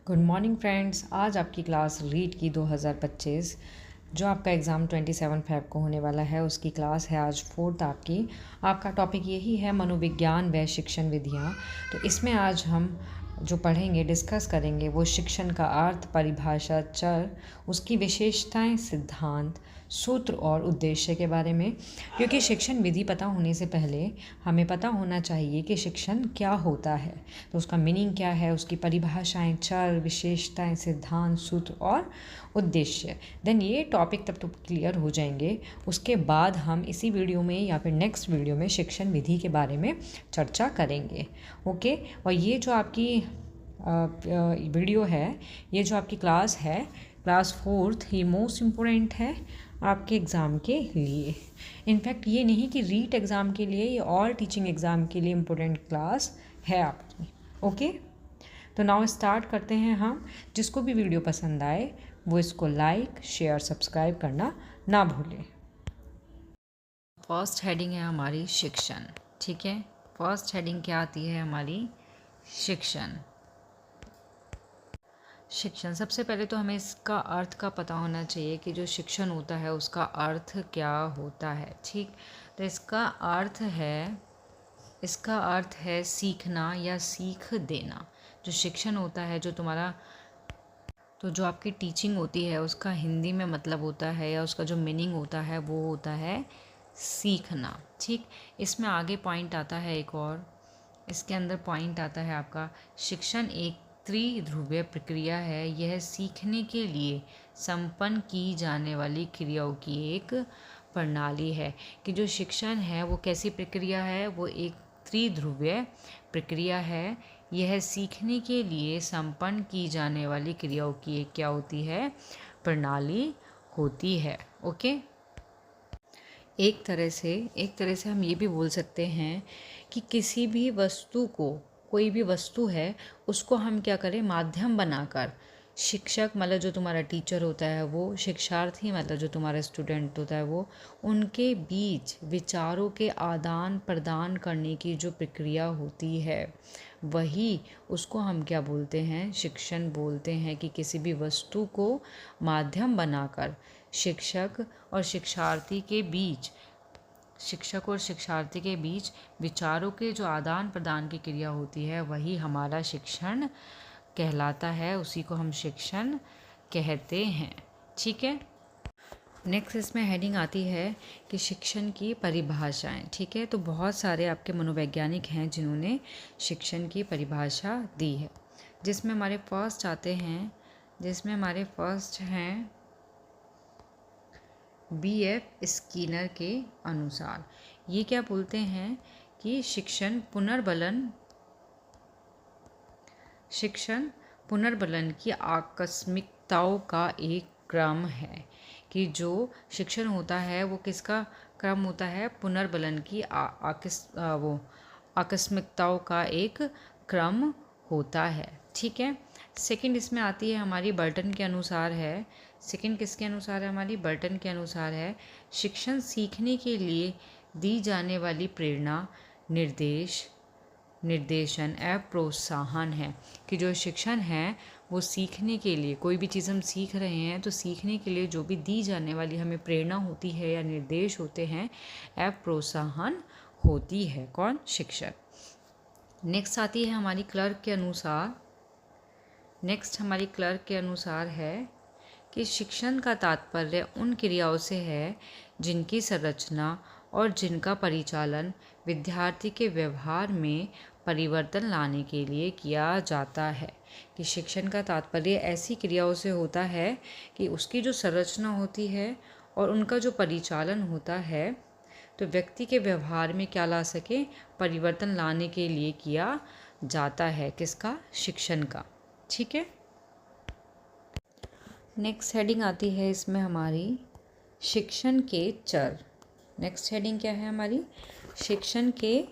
Good morning friends. आज आपकी class read की 2025 जो आपका एग्ज़ाम 27 फेब को होने वाला है उसकी क्लास है आज फोर्थ आपकी। आपका टॉपिक यही है मनोविज्ञान व शिक्षण विधियाँ। तो इसमें आज हम जो पढ़ेंगे डिस्कस करेंगे वो शिक्षण का अर्थ, परिभाषा, चर, उसकी विशेषताएं, सिद्धांत, सूत्र और उद्देश्य के बारे में। क्योंकि शिक्षण विधि पता होने से पहले हमें पता होना चाहिए कि शिक्षण क्या होता है, तो उसका मीनिंग क्या है, उसकी परिभाषाएं, चर, विशेषताएं, सिद्धांत, सूत्र और उद्देश्य। देन ये टॉपिक तब तो क्लियर हो जाएंगे। उसके बाद हम इसी वीडियो में या फिर नेक्स्ट वीडियो में शिक्षण विधि के बारे में चर्चा करेंगे। ओके। और ये जो आपकी वीडियो है, ये जो आपकी क्लास है, क्लास फोर्थ, ये मोस्ट इम्पोर्टेंट है आपके एग्ज़ाम के लिए। इनफैक्ट ये नहीं कि रीट एग्ज़ाम के लिए, ये ऑल टीचिंग एग्ज़ाम के लिए इम्पोर्टेंट क्लास है आपकी। ओके। तो नाउ स्टार्ट करते हैं हम। जिसको भी वीडियो पसंद आए वो इसको लाइक, शेयर, सब्सक्राइब करना ना भूलें। फर्स्ट हेडिंग है हमारी शिक्षण। ठीक है, फर्स्ट हेडिंग क्या आती है हमारी? शिक्षण। शिक्षण, सबसे पहले तो हमें इसका अर्थ का पता होना चाहिए कि जो शिक्षण होता है उसका अर्थ क्या होता है। ठीक, तो इसका अर्थ है सीखना या सीख देना। जो शिक्षण होता है, जो तुम्हारा तो जो आपकी टीचिंग होती है उसका हिंदी में मतलब होता है या उसका जो मीनिंग होता है वो होता है सीखना। ठीक, इसमें आगे पॉइंट आता है एक और, इसके अंदर पॉइंट आता है आपका, शिक्षण एक त्रिध्रुवीय प्रक्रिया है। यह सीखने के लिए संपन्न की जाने वाली क्रियाओं की एक प्रणाली है। कि जो शिक्षण है वो कैसी प्रक्रिया है? वो एक त्रिध्रुवीय प्रक्रिया है। यह सीखने के लिए संपन्न की जाने वाली क्रियाओं की एक क्या होती है? प्रणाली होती है। ओके। एक तरह से हम ये भी बोल सकते हैं कि किसी भी वस्तु को, कोई भी वस्तु है उसको हम क्या करें? माध्यम बनाकर शिक्षक, मतलब जो तुम्हारा टीचर होता है वो, शिक्षार्थी मतलब जो तुम्हारा स्टूडेंट होता है वो, उनके बीच विचारों के आदान प्रदान करने की जो प्रक्रिया होती है वही, उसको हम क्या बोलते हैं? शिक्षण बोलते हैं। कि किसी भी वस्तु को माध्यम बनाकर शिक्षक और शिक्षार्थी के बीच विचारों के जो आदान प्रदान की क्रिया होती है वही हमारा शिक्षण कहलाता है, उसी को हम शिक्षण कहते हैं। ठीक है। नेक्स्ट इसमें हेडिंग आती है कि शिक्षण की परिभाषाएं। ठीक है, तो बहुत सारे आपके मनोवैज्ञानिक हैं जिन्होंने शिक्षण की परिभाषा दी है, जिसमें हमारे फर्स्ट हैं B.F. स्किनर के अनुसार। ये क्या बोलते हैं कि शिक्षण पुनर्बलन की आकस्मिकताओं का एक क्रम है। कि जो शिक्षण होता है वो किसका क्रम होता है? पुनर्बलन की आकस्मिकताओं का एक क्रम होता है। ठीक है। सेकंड इसमें आती है हमारी बर्टन के अनुसार है। सेकंड किसके अनुसार है? हमारी बर्टन के अनुसार है, शिक्षण सीखने के लिए दी जाने वाली प्रेरणा, निर्देशन एवं प्रोत्साहन है। कि जो शिक्षण है वो सीखने के लिए, कोई भी चीज़ हम सीख रहे हैं तो सीखने के लिए जो भी दी जाने वाली हमें प्रेरणा होती है या निर्देश होते हैं एवं प्रोत्साहन होती है। कौन? शिक्षक। नेक्स्ट आती है हमारी क्लर्क के अनुसार है कि शिक्षण का तात्पर्य उन क्रियाओं से है जिनकी संरचना और जिनका परिचालन विद्यार्थी के व्यवहार में परिवर्तन लाने के लिए किया जाता है। कि शिक्षण का तात्पर्य ऐसी क्रियाओं से होता है कि उसकी जो संरचना होती है और उनका जो परिचालन होता है तो व्यक्ति के व्यवहार में क्या ला सके? परिवर्तन लाने के लिए किया जाता है। किसका? शिक्षण का। ठीक है। नेक्स्ट हेडिंग आती है इसमें हमारी शिक्षण के चर। नेक्स्ट हेडिंग क्या है हमारी? शिक्षण के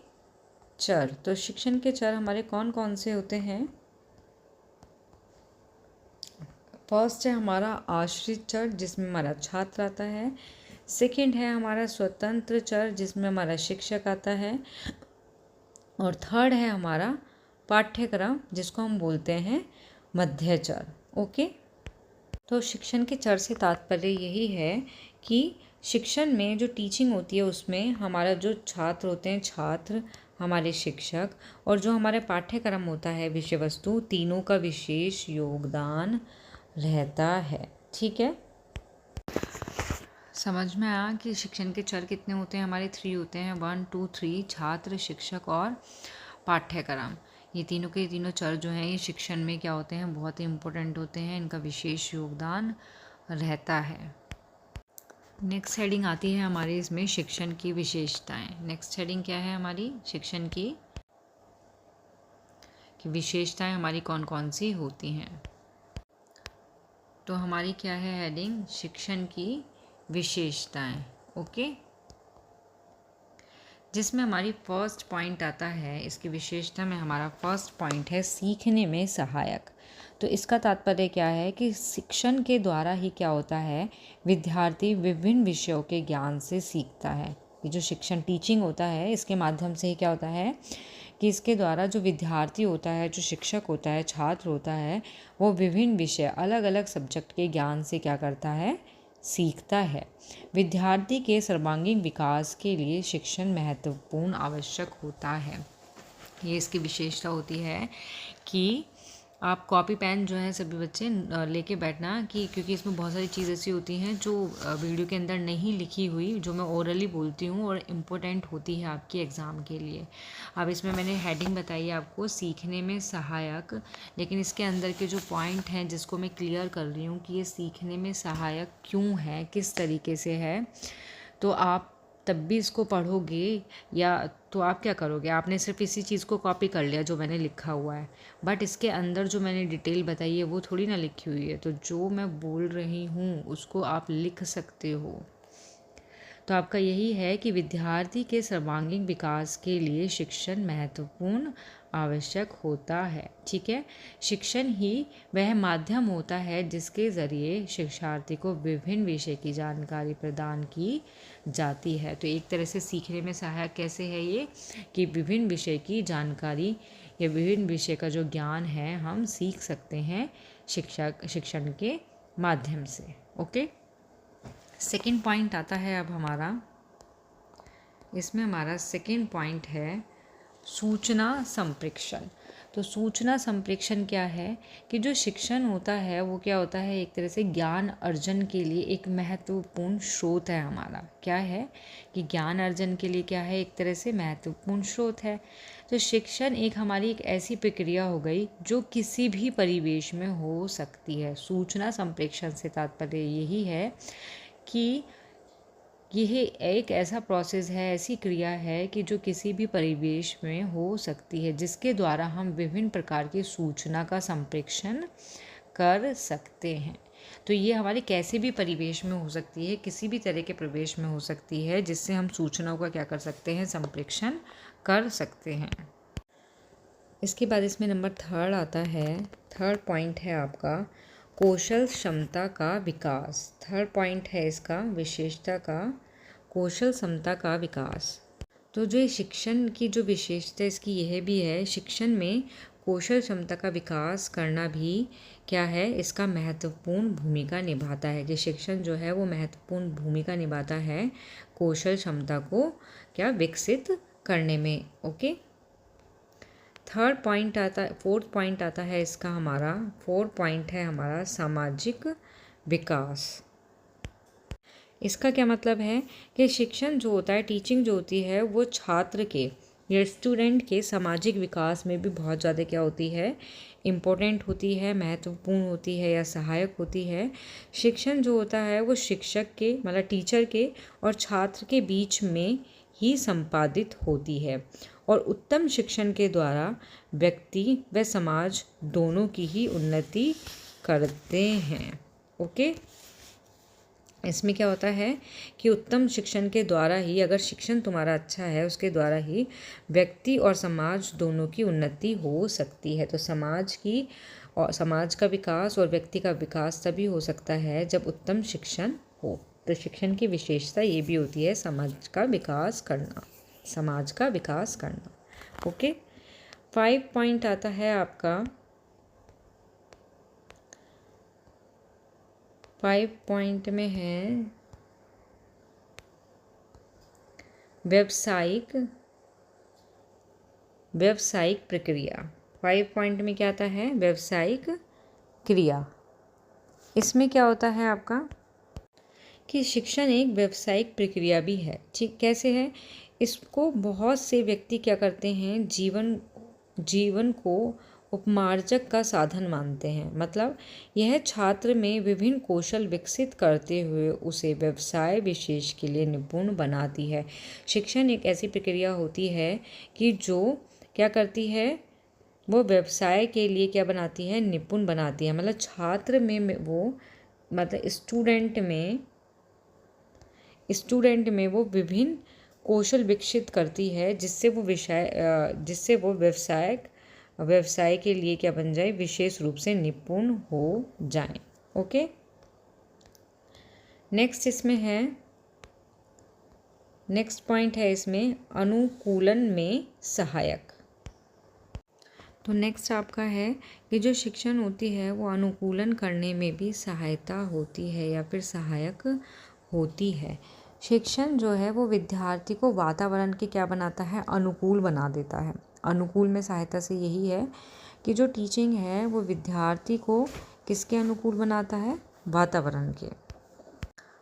चर। तो शिक्षण के चर हमारे कौन कौन से होते हैं? फर्स्ट है हमारा आश्रित चर, जिसमें हमारा छात्र आता है। सेकंड है हमारा स्वतंत्र चर, जिसमें हमारा शिक्षक आता है। और थर्ड है हमारा पाठ्यक्रम, जिसको हम बोलते हैं मध्यचर। ओके, तो शिक्षण के चर से तात्पर्य यही है कि शिक्षण में जो टीचिंग होती है उसमें हमारा जो छात्र होते हैं, छात्र, हमारे शिक्षक, और जो हमारे पाठ्यक्रम होता है, विषय वस्तु, तीनों का विशेष योगदान रहता है। ठीक है, समझ में आया कि शिक्षण के चर कितने होते हैं? हमारे 3 होते हैं, 1 2 3, छात्र, शिक्षक और पाठ्यक्रम। ये तीनों के तीनों चर जो हैं ये शिक्षण में क्या होते हैं? बहुत ही इम्पोर्टेंट होते हैं, इनका विशेष योगदान रहता है। नेक्स्ट हेडिंग आती है हमारी इसमें शिक्षण की विशेषताएं। नेक्स्ट हेडिंग क्या है हमारी? शिक्षण की विशेषताएं हमारी कौन कौन सी होती हैं? तो हमारी क्या है हेडिंग? शिक्षण की विशेषताएं। ओके, जिसमें हमारी फर्स्ट पॉइंट आता है, इसकी विशेषता में हमारा फर्स्ट पॉइंट है सीखने में सहायक। तो इसका तात्पर्य क्या है कि शिक्षण के द्वारा ही क्या होता है, विद्यार्थी विभिन्न विषयों के ज्ञान से सीखता है। ये जो शिक्षण टीचिंग होता है इसके माध्यम से ही क्या होता है कि इसके द्वारा जो विद्यार्थी होता है, जो शिक्षक होता है, छात्र होता है, वो विभिन्न विषय, अलग अलग सब्जेक्ट के ज्ञान से क्या करता है, सीखता है। विद्यार्थी के सर्वांगीण विकास के लिए शिक्षण महत्वपूर्ण आवश्यक होता है। ये इसकी विशेषता होती है कि आप कॉपी पेन जो है सभी बच्चे लेके बैठना, कि क्योंकि इसमें बहुत सारी चीज़ ऐसी होती हैं जो वीडियो के अंदर नहीं लिखी हुई, जो मैं ओरली बोलती हूँ और इम्पोर्टेंट होती है आपके एग्ज़ाम के लिए। अब इसमें मैंने हेडिंग बताई है आपको सीखने में सहायक, लेकिन इसके अंदर के जो पॉइंट हैं जिसको मैं क्लियर कर रही हूँ कि ये सीखने में सहायक क्यों है, किस तरीके से है, तो आप तब भी इसको पढ़ोगे या तो आप क्या करोगे, आपने सिर्फ इसी चीज़ को कॉपी कर लिया जो मैंने लिखा हुआ है, बट इसके अंदर जो मैंने डिटेल बताई है वो थोड़ी ना लिखी हुई है। तो जो मैं बोल रही हूँ उसको आप लिख सकते हो। तो आपका यही है कि विद्यार्थी के सर्वांगीण विकास के लिए शिक्षण महत्वपूर्ण आवश्यक होता है। ठीक है, शिक्षण ही वह माध्यम होता है जिसके ज़रिए शिक्षार्थी को विभिन्न विषय की जानकारी प्रदान की जाती है। तो एक तरह से सीखने में सहायक कैसे है ये, कि विभिन्न विषय की जानकारी या विभिन्न विषय का जो ज्ञान है हम सीख सकते हैं शिक्षण के माध्यम से। ओके, सेकंड पॉइंट आता है अब हमारा, इसमें हमारा सेकंड पॉइंट है सूचना संप्रेषण। तो सूचना संप्रेषण क्या है कि जो शिक्षण होता है वो क्या होता है, एक तरह से ज्ञान अर्जन के लिए एक महत्वपूर्ण स्रोत है हमारा। क्या है कि ज्ञान अर्जन के लिए क्या है, एक तरह से महत्वपूर्ण स्रोत है। तो शिक्षण एक हमारी एक ऐसी प्रक्रिया हो गई जो किसी भी परिवेश में हो सकती है। सूचना संप्रेषण से तात्पर्य यही है कि यह एक ऐसा प्रोसेस है, ऐसी क्रिया है कि जो किसी भी परिवेश में हो सकती है, जिसके द्वारा हम विभिन्न प्रकार की सूचना का संप्रेषण कर सकते हैं। तो ये हमारे कैसे भी परिवेश में हो सकती है, किसी भी तरह के प्रवेश में हो सकती है, जिससे हम सूचनाओं का क्या कर सकते हैं, संप्रेषण कर सकते हैं। इसके बाद इसमें नंबर 3 आता है, थर्ड पॉइंट है आपका कौशल क्षमता का विकास। थर्ड पॉइंट है इसका विशेषता का कौशल क्षमता का विकास। तो जो शिक्षण की जो विशेषता इसकी यह भी है, शिक्षण में कौशल क्षमता का विकास करना भी क्या है, इसका महत्वपूर्ण भूमिका निभाता है। कि शिक्षण जो है वो महत्वपूर्ण भूमिका निभाता है कौशल क्षमता को क्या विकसित करने में। ओके, थर्ड पॉइंट आता, फोर्थ पॉइंट आता है इसका हमारा, फोर्थ पॉइंट है हमारा सामाजिक विकास। इसका क्या मतलब है कि शिक्षण जो होता है, टीचिंग जो होती है, वो छात्र के या स्टूडेंट के सामाजिक विकास में भी बहुत ज़्यादा क्या होती है, इम्पोर्टेंट होती है, महत्वपूर्ण होती है या सहायक होती है। शिक्षण जो होता है वो शिक्षक के मतलब टीचर के और छात्र के बीच में ही संपादित होती है और उत्तम शिक्षण के द्वारा व्यक्ति व समाज दोनों की ही उन्नति करते हैं। ओके, इसमें क्या होता है कि उत्तम शिक्षण के द्वारा ही, अगर शिक्षण तुम्हारा अच्छा है, उसके द्वारा ही व्यक्ति और समाज दोनों की उन्नति हो सकती है। तो समाज की और समाज का विकास और व्यक्ति का विकास तभी हो सकता है जब उत्तम शिक्षण हो। तो शिक्षण की विशेषता ये भी होती है समाज का विकास करना, समाज का विकास करना। ओके, 5 पॉइंट आता है आपका 5 पॉइंट में है व्यावसायिक प्रक्रिया। 5 पॉइंट में क्या आता है? व्यावसायिक क्रिया। इसमें क्या होता है आपका कि शिक्षण एक व्यावसायिक प्रक्रिया भी है। ठीक, कैसे है? इसको बहुत से व्यक्ति क्या करते हैं, जीवन को उपमार्जक का साधन मानते हैं। मतलब यह छात्र में विभिन्न कौशल विकसित करते हुए उसे व्यवसाय विशेष के लिए निपुण बनाती है। शिक्षण एक ऐसी प्रक्रिया होती है कि जो क्या करती है, वो व्यवसाय के लिए क्या बनाती है, निपुण बनाती है। मतलब छात्र में वो, मतलब स्टूडेंट में वो विभिन्न कौशल विकसित करती है जिससे वो व्यवसाय के लिए क्या बन जाए, विशेष रूप से निपुण हो जाए। ओके, नेक्स्ट पॉइंट है इसमें अनुकूलन में सहायक। तो नेक्स्ट आपका है कि जो शिक्षण होती है वो अनुकूलन करने में भी सहायता होती है या फिर सहायक होती है। शिक्षण जो है वो विद्यार्थी को वातावरण के क्या बनाता है, अनुकूल बना देता है। अनुकूल में सहायता से यही है कि जो टीचिंग है वो विद्यार्थी को किसके अनुकूल बनाता है,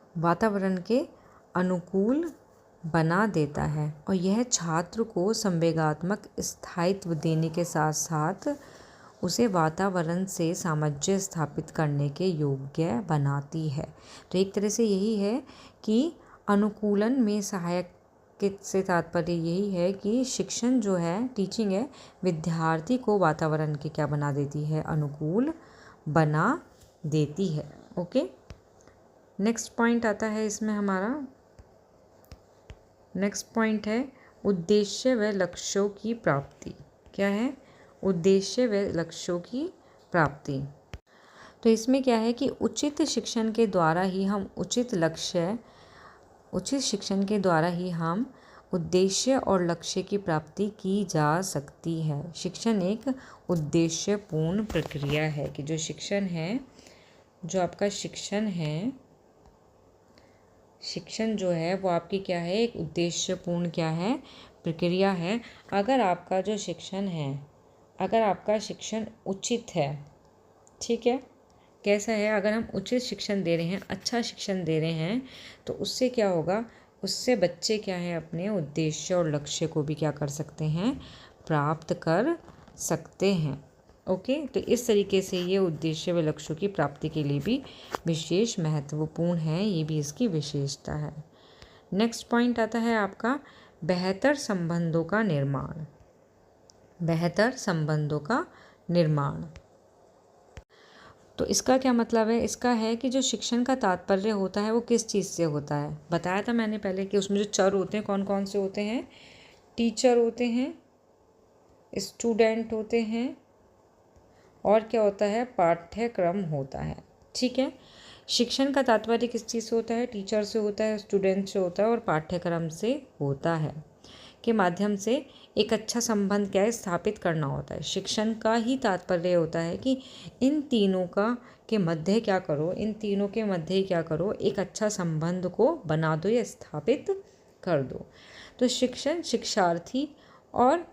वातावरण के अनुकूल बना देता है। और यह छात्र को संवेगात्मक स्थायित्व देने के साथ साथ उसे वातावरण से सामंजस्य स्थापित करने के योग्य बनाती है। तो एक तरह से यही है कि अनुकूलन में सहायक से तात्पर्य यही है कि शिक्षण जो है, टीचिंग है, विद्यार्थी को वातावरण के क्या बना देती है, अनुकूल बना देती है। ओके, नेक्स्ट पॉइंट आता है इसमें हमारा, नेक्स्ट पॉइंट है उद्देश्य व लक्ष्यों की प्राप्ति। क्या है? उद्देश्य व लक्ष्यों की प्राप्ति। तो इसमें क्या है कि उचित शिक्षण के द्वारा ही हम उद्देश्य और लक्ष्य की प्राप्ति की जा सकती है। शिक्षण एक उद्देश्यपूर्ण प्रक्रिया है कि जो शिक्षण है, जो आपका शिक्षण जो है वो आपकी क्या है, एक उद्देश्यपूर्ण क्या है, प्रक्रिया है। अगर आपका शिक्षण उचित है, ठीक है, कैसा है, अगर हम उचित शिक्षण दे रहे हैं, अच्छा शिक्षण दे रहे हैं, तो उससे क्या होगा, उससे बच्चे क्या है, अपने उद्देश्य और लक्ष्य को भी क्या कर सकते हैं, प्राप्त कर सकते हैं। ओके, तो इस तरीके से ये उद्देश्य व लक्ष्यों की प्राप्ति के लिए भी विशेष महत्वपूर्ण है, ये भी इसकी विशेषता है। नेक्स्ट पॉइंट आता है आपका बेहतर संबंधों का निर्माण। तो इसका क्या मतलब है? इसका है कि जो शिक्षण का तात्पर्य होता है वो किस चीज़ से होता है। बताया था मैंने पहले कि उसमें जो चर होते हैं कौन कौन से होते हैं, टीचर होते हैं, स्टूडेंट होते हैं, और क्या होता है, पाठ्यक्रम होता है। ठीक है, शिक्षण का तात्पर्य किस चीज़ से होता है, टीचर से होता है, स्टूडेंट से होता है और पाठ्यक्रम से होता है, के माध्यम से एक अच्छा संबंध क्या है, स्थापित करना होता है। शिक्षण का ही तात्पर्य होता है कि इन तीनों के मध्य क्या करो, एक अच्छा संबंध को बना दो या स्थापित कर दो। तो शिक्षण शिक्षार्थी और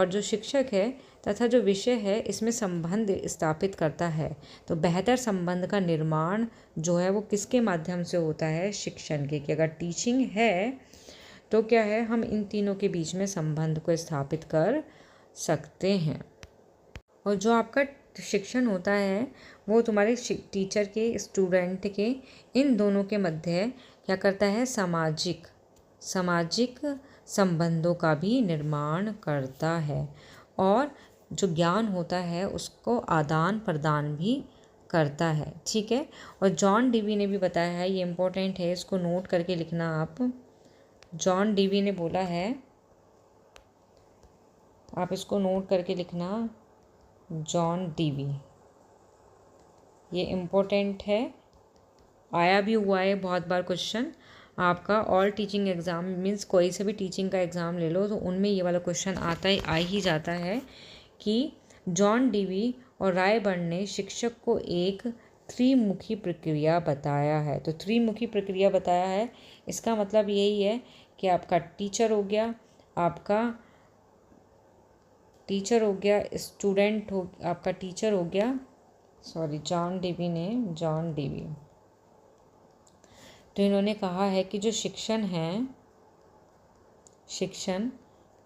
जो शिक्षक है तथा जो विषय है, इसमें संबंध स्थापित करता है। तो बेहतर संबंध का निर्माण जो है वो किसके माध्यम से होता है, शिक्षण के। कि अगर टीचिंग है तो क्या है, हम इन तीनों के बीच में संबंध को स्थापित कर सकते हैं। और जो आपका शिक्षण होता है वो तुम्हारे टीचर के, स्टूडेंट के, इन दोनों के मध्य क्या करता है, सामाजिक संबंधों का भी निर्माण करता है। और जो ज्ञान होता है उसको आदान प्रदान भी करता है। ठीक है, और जॉन डीवी ने भी बताया है, ये इम्पोर्टेंट है, इसको नोट करके लिखना आप। जॉन डीवी ने बोला है, आप इसको नोट करके लिखना, जॉन डीवी, ये इम्पोर्टेंट है, आया भी हुआ है बहुत बार क्वेश्चन आपका। ऑल टीचिंग एग्ज़ाम मीन्स कोई से भी टीचिंग का एग्ज़ाम ले लो तो उनमें ये वाला क्वेश्चन आ ही जाता है कि जॉन डीवी और रायबर्न ने शिक्षक को एक त्रिमुखी प्रक्रिया बताया है। तो त्रिमुखी प्रक्रिया बताया है, इसका मतलब यही है कि आपका टीचर हो गया, स्टूडेंट हो, आपका टीचर हो गया, सॉरी जॉन डेवी। तो इन्होंने कहा है कि जो शिक्षण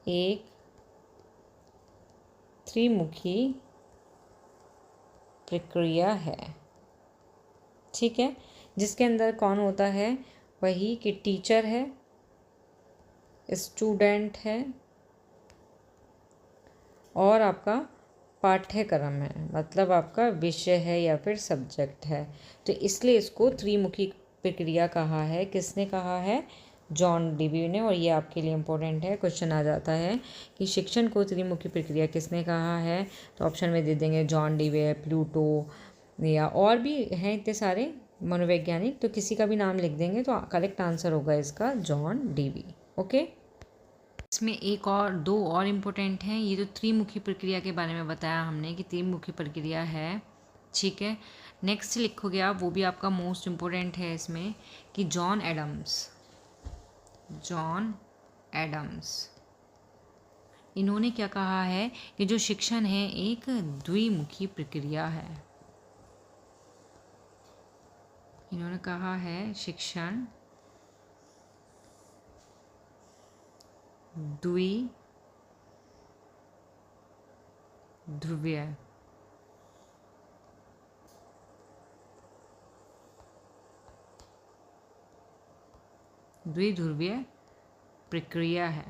एक त्रिमुखी प्रक्रिया है, ठीक है, जिसके अंदर कौन होता है, वही कि टीचर है, स्टूडेंट है और आपका पाठ्यक्रम है, मतलब आपका विषय है या फिर सब्जेक्ट है। तो इसलिए इसको त्रिमुखी प्रक्रिया कहा है। किसने कहा है, जॉन डेवी ने। और ये आपके लिए इम्पोर्टेंट है, क्वेश्चन आ जाता है कि शिक्षण को त्रिमुखी प्रक्रिया किसने कहा है। तो ऑप्शन में दे देंगे जॉन डेवी है, प्लूटो, या और भी हैं इतने सारे मनोवैज्ञानिक, तो किसी का भी नाम लिख देंगे तो करेक्ट आंसर होगा इसका जॉन डेवी। ओके, इसमें दो और इम्पोर्टेंट हैं। ये जो त्रिमुखी प्रक्रिया के बारे में बताया हमने कि त्रिमुखी प्रक्रिया है, ठीक है। नेक्स्ट लिखोगे आप, वो भी आपका मोस्ट इम्पोर्टेंट है इसमें, कि जॉन एडम्स इन्होंने क्या कहा है कि जो शिक्षण है एक द्विमुखी प्रक्रिया है। इन्होंने कहा है शिक्षण द्विध्रुवीय प्रक्रिया है।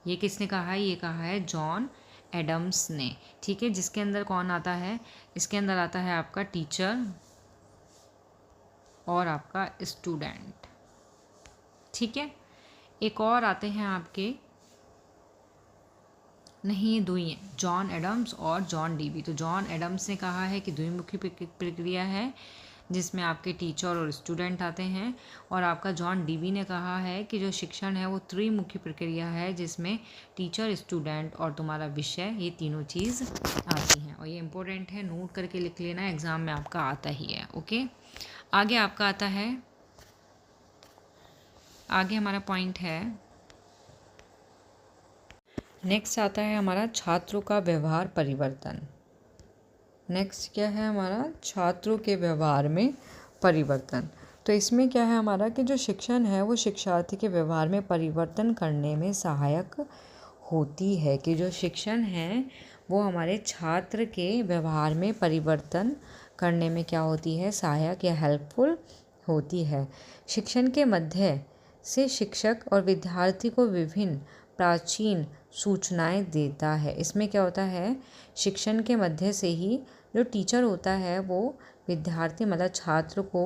ये किसने कहा है, ये कहा है जॉन एडम्स ने, ठीक है। जिसके अंदर कौन आता है, इसके अंदर आता है आपका टीचर और आपका स्टूडेंट, ठीक है। एक और आते हैं आपके, नहीं ये दो ही हैं, जॉन एडम्स और जॉन डेवी। तो जॉन एडम्स ने कहा है कि द्विमुखी प्रक्रिया है जिसमें आपके टीचर और स्टूडेंट आते हैं, और आपका जॉन डेवी ने कहा है कि जो शिक्षण है वो त्रिमुखी प्रक्रिया है जिसमें टीचर, स्टूडेंट और तुम्हारा विषय, ये तीनों चीज़ आती हैं। और ये इम्पोर्टेंट है, नोट करके लिख लेना, एग्ज़ाम में आपका आता ही है। ओके, आगे आपका आता है, आगे हमारा पॉइंट है, नेक्स्ट आता है हमारा छात्रों का व्यवहार परिवर्तन। नेक्स्ट क्या है हमारा, छात्रों के व्यवहार में परिवर्तन। तो इसमें क्या है हमारा कि जो शिक्षण है वो शिक्षार्थी के व्यवहार में परिवर्तन करने में सहायक होती है। कि जो शिक्षण है वो हमारे छात्र के व्यवहार में परिवर्तन करने में क्या होती है, सहायक या हेल्पफुल होती है। शिक्षण के मध्य से शिक्षक और विद्यार्थी को विभिन्न प्राचीन सूचनाएं देता है। इसमें क्या होता है, शिक्षण के मध्य से ही जो टीचर होता है वो विद्यार्थी मतलब छात्र को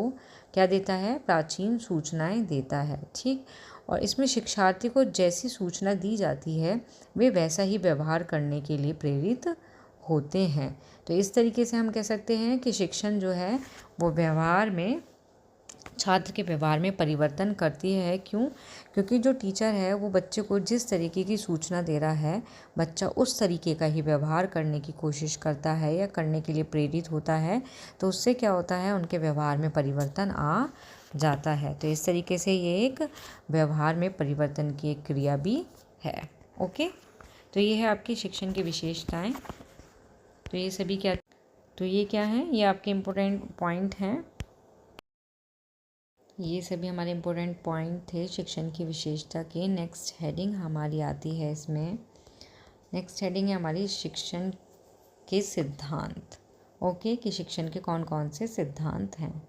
क्या देता है, प्राचीन सूचनाएं देता है, ठीक। और इसमें शिक्षार्थी को जैसी सूचना दी जाती है वे वैसा ही व्यवहार करने के लिए प्रेरित होते हैं। तो इस तरीके से हम कह सकते हैं कि शिक्षण जो है वो व्यवहार में, छात्र के व्यवहार में परिवर्तन करती है। क्यों, क्योंकि जो टीचर है वो बच्चे को जिस तरीके की सूचना दे रहा है, बच्चा उस तरीके का ही व्यवहार करने की कोशिश करता है या करने के लिए प्रेरित होता है। तो उससे क्या होता है, उनके व्यवहार में परिवर्तन आ जाता है। तो इस तरीके से ये एक व्यवहार में परिवर्तन की एक क्रिया भी है। ओके, तो ये है आपकी शिक्षण की विशेषताएँ। तो ये सभी क्या, तो ये क्या है, ये आपके इम्पोर्टेंट पॉइंट हैं। ये सभी हमारे इम्पोर्टेंट पॉइंट थे शिक्षण की विशेषता के। नेक्स्ट हेडिंग हमारी आती है इसमें, नेक्स्ट हेडिंग है हमारी शिक्षण के सिद्धांत। ओके, कि शिक्षण के कौन कौन से सिद्धांत हैं।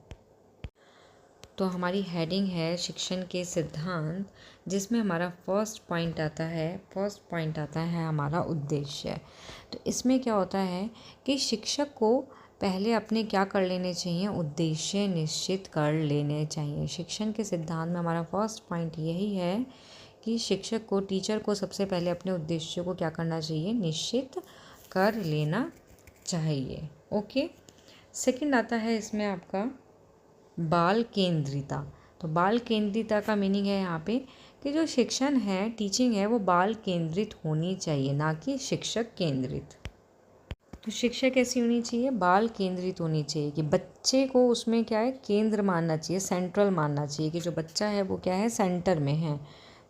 तो हमारी हेडिंग है शिक्षण के सिद्धांत, जिसमें हमारा फर्स्ट पॉइंट आता है हमारा उद्देश्य। तो इसमें क्या होता है कि शिक्षक को पहले अपने क्या कर लेने चाहिए, उद्देश्य निश्चित कर लेने चाहिए। शिक्षण के सिद्धांत में हमारा फर्स्ट पॉइंट यही है कि शिक्षक को, टीचर को सबसे पहले अपने उद्देश्य को क्या करना चाहिए, निश्चित कर लेना चाहिए। ओके, सेकंड आता है इसमें आपका बाल केंद्रिता। तो बाल केंद्रिता का मीनिंग है यहाँ पे कि जो शिक्षण है, टीचिंग है, वो बाल केंद्रित होनी चाहिए, ना कि शिक्षक केंद्रित। तो शिक्षा कैसी होनी चाहिए? बाल केंद्रित होनी चाहिए, कि बच्चे को उसमें क्या है, केंद्र मानना चाहिए, सेंट्रल मानना चाहिए, कि जो बच्चा है वो क्या है, सेंटर में है।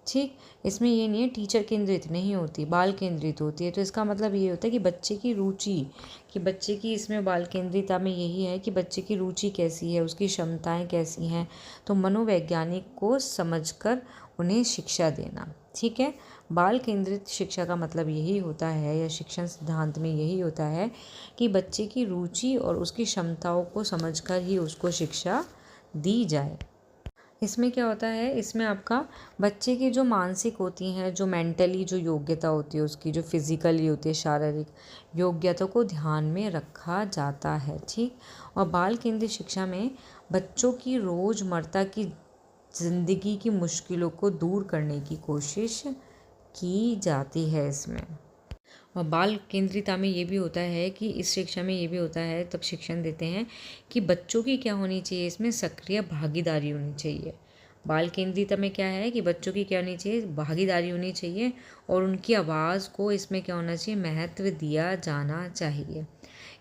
ठीक, इसमें ये नहीं है टीचर केंद्रित नहीं होती, बाल केंद्रित होती है। तो इसका मतलब ये होता है कि बच्चे की रुचि, कि बच्चे की इसमें बाल केंद्रितता में यही है कि बच्चे की रुचि कैसी है, उसकी क्षमताएं कैसी हैं। तो मनोवैज्ञानिक को समझकर उन्हें शिक्षा देना। ठीक है, बाल केंद्रित शिक्षा का मतलब यही होता है, या शिक्षण सिद्धांत में यही होता है कि बच्चे की रुचि और उसकी क्षमताओं को समझकर ही उसको शिक्षा दी जाए। इसमें क्या होता है, इसमें आपका बच्चे की जो मानसिक होती हैं, जो मेंटली जो योग्यता होती है उसकी, जो फिजिकली होती है शारीरिक योग्यता को ध्यान में रखा जाता है। ठीक, और बाल केंद्रित शिक्षा में बच्चों की रोज़मर्रा की ज़िंदगी की मुश्किलों को दूर करने की कोशिश की जाती है इसमें। और बाल केंद्रितता में ये भी होता है कि इस शिक्षा में ये भी होता है, तब शिक्षण देते हैं कि बच्चों की क्या होनी चाहिए, इसमें सक्रिय भागीदारी होनी चाहिए। बाल केंद्रितता में क्या है कि बच्चों की क्या होनी चाहिए, भागीदारी होनी चाहिए, और उनकी आवाज़ को इसमें क्या होना चाहिए, महत्व दिया जाना चाहिए।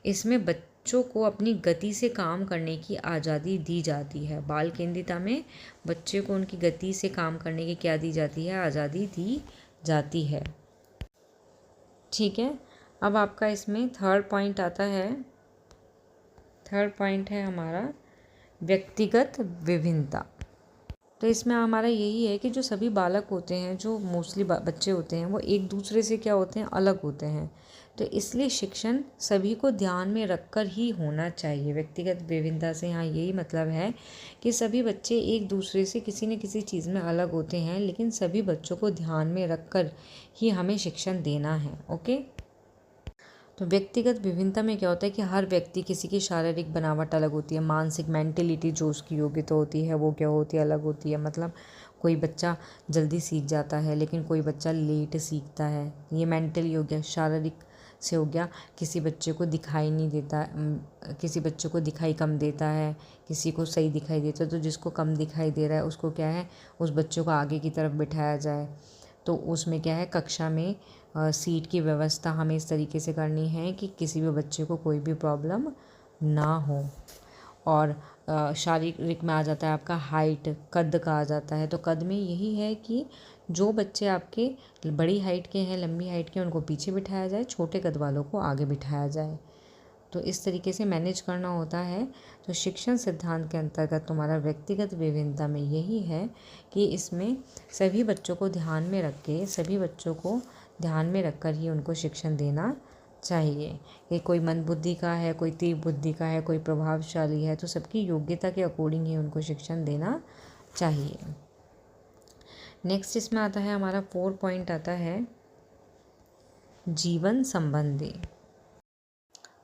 इसमें बच्चों को अपनी गति से काम करने की आज़ादी दी जाती है। बाल केंद्रितता में बच्चे को उनकी गति से काम करने की क्या दी जाती है, आज़ादी दी जाती है। ठीक है, अब आपका इसमें थर्ड पॉइंट आता है। थर्ड पॉइंट है हमारा व्यक्तिगत विभिन्नता। तो इसमें हमारा यही है कि जो सभी बालक होते हैं, जो मोस्टली बच्चे होते हैं, वो एक दूसरे से क्या होते हैं, अलग होते हैं। तो इसलिए शिक्षण सभी को ध्यान में रखकर ही होना चाहिए। व्यक्तिगत विभिन्नता से यहाँ यही मतलब है कि सभी बच्चे एक दूसरे से किसी न किसी चीज़ में अलग होते हैं, लेकिन सभी बच्चों को ध्यान में रखकर ही हमें शिक्षण देना है। ओके, तो व्यक्तिगत विभिन्नता में क्या होता है कि हर व्यक्ति, किसी की शारीरिक बनावट अलग होती है, मानसिक मेंटेलिटी जो उसकी योग्यता होती है वो क्या होती है, अलग होती है। मतलब कोई बच्चा जल्दी सीख जाता है, लेकिन कोई बच्चा लेट सीखता है। ये मेंटली हो गया, शारीरिक से हो गया। किसी बच्चे को दिखाई नहीं देता, किसी बच्चे को दिखाई कम देता है, किसी को सही दिखाई देता है। तो जिसको कम दिखाई दे रहा है उसको क्या है, उस बच्चे को आगे की तरफ बिठाया जाए। तो उसमें क्या है, कक्षा में सीट की व्यवस्था हमें इस तरीके से करनी है कि किसी भी बच्चे को कोई भी प्रॉब्लम ना हो। और शारीरिक में आ जाता है आपका हाइट, कद का आ जाता है। तो कद में यही है कि जो बच्चे आपके बड़ी हाइट के हैं, लंबी हाइट के, उनको पीछे बिठाया जाए, छोटे कद वालों को आगे बिठाया जाए। तो इस तरीके से मैनेज करना होता है। तो शिक्षण सिद्धांत के अंतर्गत तुम्हारा व्यक्तिगत विभिन्नता में यही है कि इसमें सभी बच्चों को ध्यान में रख के, सभी बच्चों को ध्यान में रखकर ही उनको शिक्षण देना चाहिए। कि कोई मंद बुद्धि का है, कोई तीव्र बुद्धि का है, कोई प्रभावशाली है, तो सबकी योग्यता के अकॉर्डिंग ही उनको शिक्षण देना चाहिए। नेक्स्ट इसमें आता है हमारा 4 पॉइंट आता है जीवन संबंधी।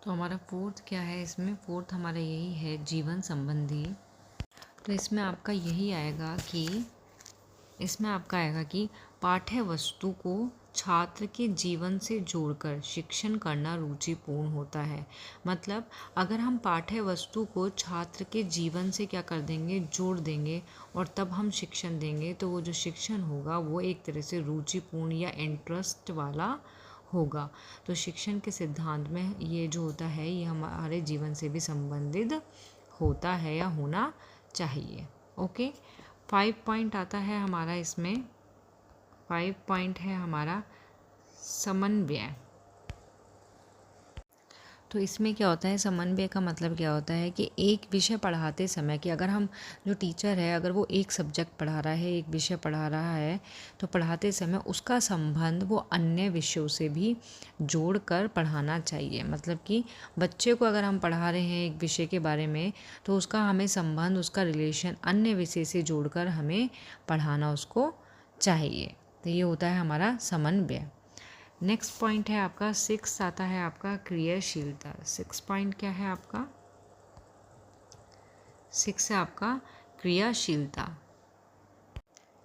तो हमारा फोर्थ क्या है, इसमें फोर्थ हमारा यही है जीवन संबंधी। तो इसमें आपका यही आएगा कि पाठ्य वस्तु को छात्र के जीवन से जोड़कर शिक्षण करना रुचिपूर्ण होता है। मतलब अगर हम पाठ्य वस्तु को छात्र के जीवन से क्या कर देंगे, जोड़ देंगे, और तब हम शिक्षण देंगे, तो वो जो शिक्षण होगा वो एक तरह से रुचिपूर्ण या इंटरेस्ट वाला होगा। तो शिक्षण के सिद्धांत में ये जो होता है, ये हमारे जीवन से भी संबंधित होता है या होना चाहिए। ओके, 5 पॉइंट आता है हमारा इसमें। 5 पॉइंट है हमारा समन्वय। तो इसमें क्या होता है, समन्वय का मतलब क्या होता है कि एक विषय पढ़ाते समय, कि अगर हम, जो टीचर है, अगर वो एक सब्जेक्ट पढ़ा रहा है, एक विषय पढ़ा रहा है, तो पढ़ाते समय उसका संबंध वो अन्य विषयों से भी जोड़कर पढ़ाना चाहिए। मतलब कि बच्चे को अगर हम पढ़ा रहे हैं एक विषय के बारे में, तो उसका हमें संबंध, उसका रिलेशन अन्य विषय से जोड़कर हमें पढ़ाना उसको चाहिए। तो ये होता है हमारा समन्वय। नेक्स्ट पॉइंट है आपका 6 आता है आपका क्रियाशीलता। 6 पॉइंट क्या है आपका, 6 है आपका क्रियाशीलता।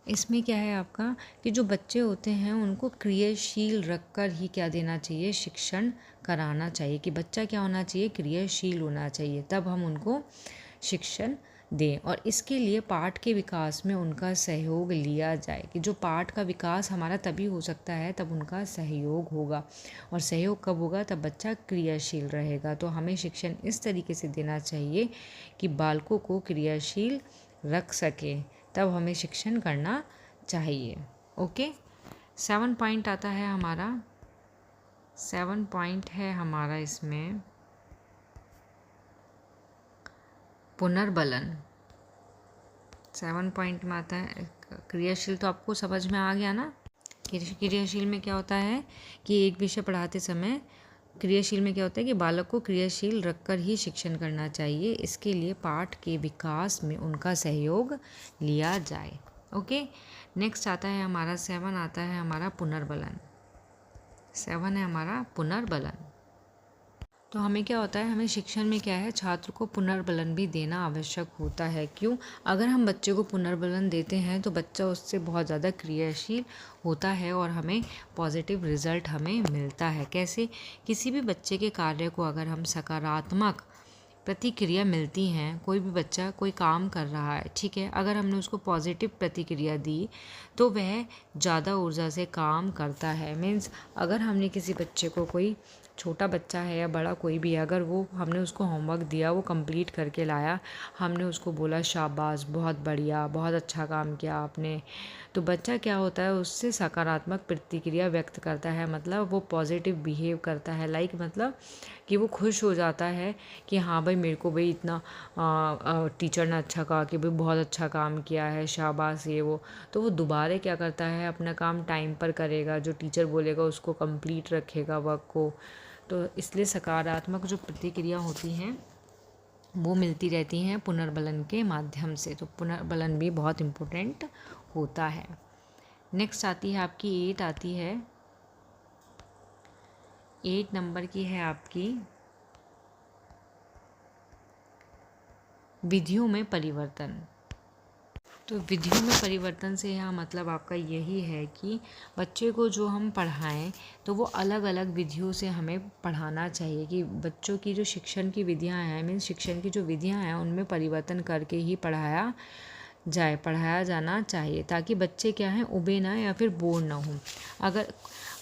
इसमें क्या है आपका कि जो बच्चे होते हैं उनको क्रियाशील रखकर ही क्या देना चाहिए, शिक्षण कराना चाहिए। कि बच्चा क्या होना चाहिए, क्रियाशील होना चाहिए, तब हम उनको शिक्षण दें और इसके लिए पाठ के विकास में उनका सहयोग लिया जाए। कि जो पाठ का विकास हमारा तभी हो सकता है तब उनका सहयोग होगा, और सहयोग कब होगा? तब बच्चा क्रियाशील रहेगा। तो हमें शिक्षण इस तरीके से देना चाहिए कि बालकों को क्रियाशील रख सके, तब हमें शिक्षण करना चाहिए। ओके, 7 पॉइंट आता है हमारा। 7 पॉइंट है हमारा इसमें पुनर्बलन। 7 पॉइंट में आता है क्रियाशील। तो आपको समझ में आ गया ना? क्रियाशील में क्या होता है कि एक विषय पढ़ाते समय क्रियाशील में क्या होता है कि बालक को क्रियाशील रखकर ही शिक्षण करना चाहिए। इसके लिए पाठ के विकास में उनका सहयोग लिया जाए। ओके, नेक्स्ट आता है हमारा 7 आता है हमारा पुनर्बलन। 7 है हमारा पुनर्बलन। तो हमें क्या होता है, हमें शिक्षण में क्या है, छात्र को पुनर्बलन भी देना आवश्यक होता है। क्यों? अगर हम बच्चे को पुनर्बलन देते हैं तो बच्चा उससे बहुत ज़्यादा क्रियाशील होता है और हमें पॉजिटिव रिजल्ट हमें मिलता है। कैसे? किसी भी बच्चे के कार्य को अगर हम सकारात्मक प्रतिक्रिया मिलती हैं, कोई भी बच्चा कोई काम कर रहा है, ठीक है, अगर हमने उसको पॉजिटिव प्रतिक्रिया दी तो वह ज़्यादा ऊर्जा से काम करता है। मीन्स अगर हमने किसी बच्चे को, कोई छोटा बच्चा है या बड़ा कोई भी है, अगर वो हमने उसको होमवर्क दिया, वो कंप्लीट करके लाया, हमने उसको बोला शाबाश, बहुत बढ़िया, बहुत अच्छा काम किया आपने, तो बच्चा क्या होता है, उससे सकारात्मक प्रतिक्रिया व्यक्त करता है। मतलब वो पॉजिटिव बिहेव करता है, लाइक मतलब कि वो खुश हो जाता है कि हाँ भाई मेरे को भाई इतना टीचर ने अच्छा कहा कि भाई बहुत अच्छा काम किया है, शाबाश, ये वो। तो वो दोबारा क्या करता है, अपना काम टाइम पर करेगा, जो टीचर बोलेगा उसको कंप्लीट रखेगा वर्क को। तो इसलिए सकारात्मक जो प्रतिक्रिया होती हैं वो मिलती रहती हैं पुनर्बलन के माध्यम से। तो पुनर्बलन भी बहुत इम्पोर्टेंट होता है। नेक्स्ट आती है आपकी 8 आती है, 8 नंबर की है आपकी विधियों में परिवर्तन। तो विधियों में परिवर्तन से यहाँ मतलब आपका यही है कि बच्चे को जो हम पढ़ाएं तो वो अलग अलग विधियों से हमें पढ़ाना चाहिए। कि बच्चों की जो शिक्षण की विधियाँ हैं, मीन्स शिक्षण की जो विधियाँ हैं उनमें परिवर्तन करके ही पढ़ाया जाना चाहिए, ताकि बच्चे क्या हैं, उबे ना या फिर बोर ना हो। अगर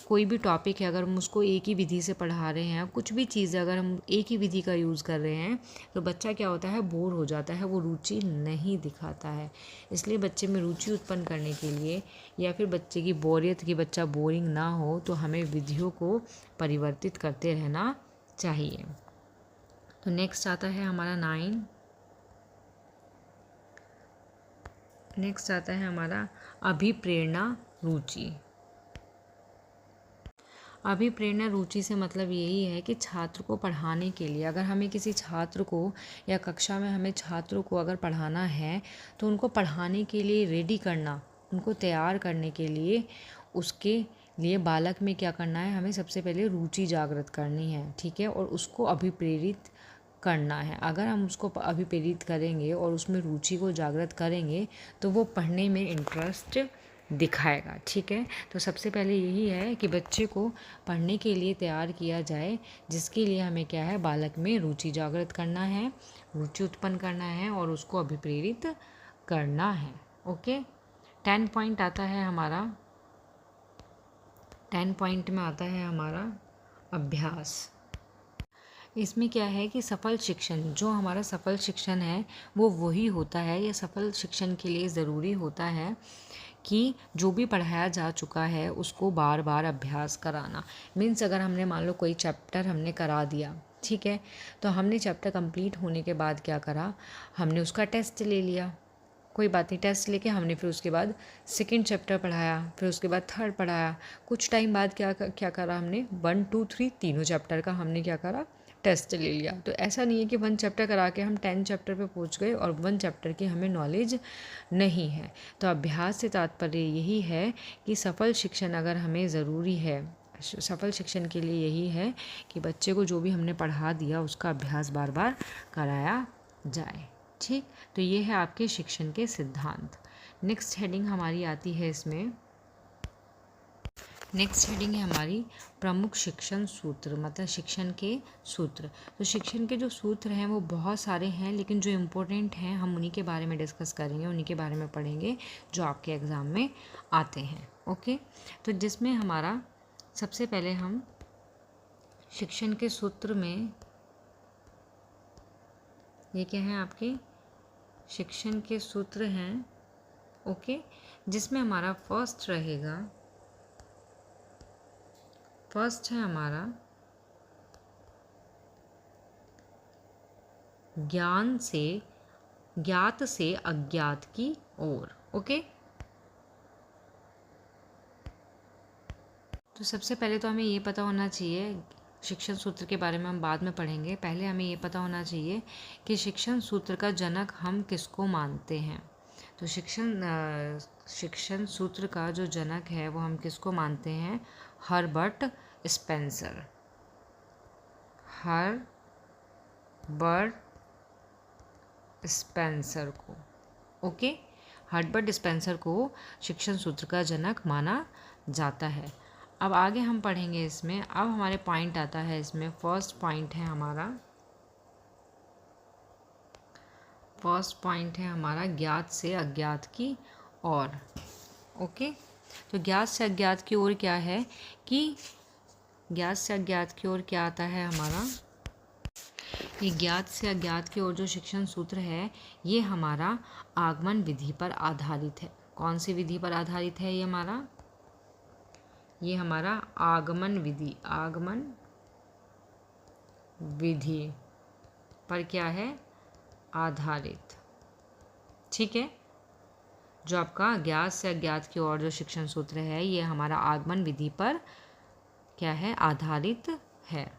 कोई भी टॉपिक है, अगर हम उसको एक ही विधि से पढ़ा रहे हैं, कुछ भी चीज़ अगर हम एक ही विधि का यूज़ कर रहे हैं तो बच्चा क्या होता है, बोर हो जाता है, वो रुचि नहीं दिखाता है। इसलिए बच्चे में रुचि उत्पन्न करने के लिए या फिर बच्चे की बोरियत, कि बच्चा बोरिंग ना हो, तो हमें विधियों को परिवर्तित करते रहना चाहिए। तो नेक्स्ट आता है हमारा 9। नेक्स्ट आता है हमारा अभिप्रेरणा रुचि। अभिप्रेरणा रुचि से मतलब यही है कि छात्र को पढ़ाने के लिए, अगर हमें किसी छात्र को या कक्षा में हमें छात्रों को अगर पढ़ाना है तो उनको पढ़ाने के लिए रेडी करना, उनको तैयार करने के लिए, उसके लिए बालक में क्या करना है, हमें सबसे पहले रुचि जागृत करनी है, ठीक है, और उसको अभिप्रेरित करना है। अगर हम उसको अभिप्रेरित करेंगे और उसमें रुचि को जागृत करेंगे तो वो पढ़ने में इंटरेस्ट दिखाएगा, ठीक है। तो सबसे पहले यही है कि बच्चे को पढ़ने के लिए तैयार किया जाए, जिसके लिए हमें क्या है, बालक में रुचि जागृत करना है, रुचि उत्पन्न करना है और उसको अभिप्रेरित करना है। ओके, 10 पॉइंट आता है हमारा, 10 पॉइंट में आता है हमारा अभ्यास। इसमें क्या है कि सफल शिक्षण, जो हमारा सफल शिक्षण है वो वही होता है, या सफल शिक्षण के लिए ज़रूरी होता है कि जो भी पढ़ाया जा चुका है उसको बार बार अभ्यास कराना। मीन्स अगर हमने मान लो कोई चैप्टर हमने करा दिया, ठीक है, तो हमने चैप्टर कंप्लीट होने के बाद क्या करा, हमने उसका टेस्ट ले लिया, कोई बात नहीं, टेस्ट लेके हमने फिर उसके बाद सेकंड चैप्टर पढ़ाया, फिर उसके बाद थर्ड पढ़ाया, कुछ टाइम बाद क्या करा हमने, 1 2 3 तीनों चैप्टर का हमने क्या करा, टेस्ट ले लिया। तो ऐसा नहीं है कि 1 चैप्टर करा के हम 10 चैप्टर पे पहुंच गए और 1 चैप्टर की हमें नॉलेज नहीं है। तो अभ्यास से तात्पर्य यही है कि सफल शिक्षण अगर हमें ज़रूरी है, सफल शिक्षण के लिए यही है कि बच्चे को जो भी हमने पढ़ा दिया उसका अभ्यास बार बार कराया जाए, ठीक। तो ये है आपके शिक्षण के सिद्धांत। नेक्स्ट हेडिंग हमारी आती है इसमें, नेक्स्ट हेडिंग है हमारी प्रमुख शिक्षण सूत्र, मतलब शिक्षण के सूत्र। तो शिक्षण के जो सूत्र हैं वो बहुत सारे हैं, लेकिन जो इम्पोर्टेंट हैं हम उन्हीं के बारे में डिस्कस करेंगे, उन्हीं के बारे में पढ़ेंगे जो आपके एग्ज़ाम में आते हैं। ओके, तो जिसमें हमारा सबसे पहले हम शिक्षण के सूत्र में, ये क्या है आपके शिक्षण के सूत्र हैं। ओके, जिसमें हमारा फर्स्ट रहेगा, फर्स्ट है हमारा ज्ञात से अज्ञात की ओर। ओके, तो सबसे पहले तो हमें ये पता होना चाहिए, शिक्षण सूत्र के बारे में हम बाद में पढ़ेंगे, पहले हमें ये पता होना चाहिए कि शिक्षण सूत्र का जनक हम किसको मानते हैं। तो शिक्षण सूत्र का जो जनक है वो हम किसको मानते हैं, हर्बर्ट स्पेंसर, हर्बर्ट स्पेंसर को। ओके, हर्बर्ट स्पेंसर को शिक्षण सूत्र का जनक माना जाता है। अब आगे हम पढ़ेंगे इसमें, अब हमारे पॉइंट आता है इसमें, फर्स्ट पॉइंट है हमारा ज्ञात से अज्ञात की ओर। ओके, तो ज्ञात से अज्ञात की ओर क्या है कि ज्ञात से अज्ञात की ओर क्या आता है हमारा, ये ज्ञात से अज्ञात की ओर जो शिक्षण सूत्र है ये हमारा आगमन विधि पर आधारित है। कौन सी विधि पर आधारित है ये हमारा आगमन विधि पर क्या है, आधारित। ठीक है, जो आपका ज्ञात से अज्ञात की ओर जो शिक्षण सूत्र है ये हमारा आगमन विधि पर क्या है, आधारित है।